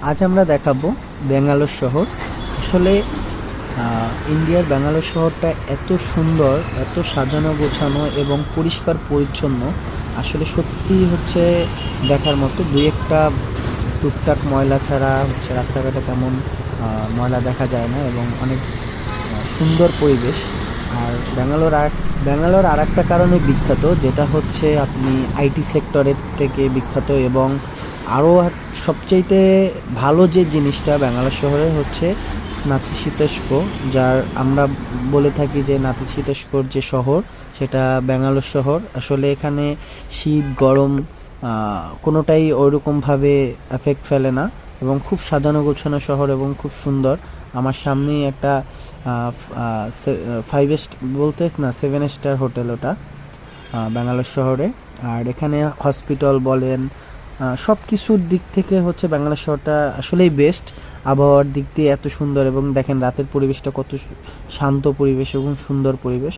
আজ আমরা দেখাবো ব্যাঙ্গালোর শহর। আসলে ইন্ডিয়ার ব্যাঙ্গালোর শহরটা এত সুন্দর, এত সাজানো গোছানো এবং পরিষ্কার পরিচ্ছন্ন। আসলে সত্যি হচ্ছে দেখার মতো। দুই একটা টুকটাক ময়লা ছাড়া হচ্ছে রাস্তাঘাটে তেমন ময়লা দেখা যায় না এবং অনেক সুন্দর পরিবেশ। আর ব্যাঙ্গালোর আর একটা কারণে বিখ্যাত, যেটা হচ্ছে আপনি আইটি সেক্টরের থেকে বিখ্যাত। এবং আরও সবচাইতে ভালো যে জিনিসটা ব্যাঙ্গালোর শহরে হচ্ছে নাতিশীতোষ্ণ, যার আমরা বলে থাকি যে নাতিশীতোষ্ণর যে শহর সেটা ব্যাঙ্গালোর শহর। আসলে এখানে শীত গরম কোনোটাই ওইরকমভাবে এফেক্ট ফেলে না এবং খুব সাজানো গোছানো শহর এবং খুব সুন্দর। আমার সামনেই একটা 5 স্টার বলতে না 7 স্টার হোটেল, ওটা ব্যাঙ্গালোর শহরে। আর এখানে হসপিটাল বলেন, সব কিছুর দিক থেকে হচ্ছে ব্যাঙ্গালোর শহরটা আসলেই বেস্ট। আবহাওয়ার দিক দিয়ে এত সুন্দর এবং দেখেন রাতের পরিবেশটা কত শান্ত পরিবেশ এবং সুন্দর পরিবেশ।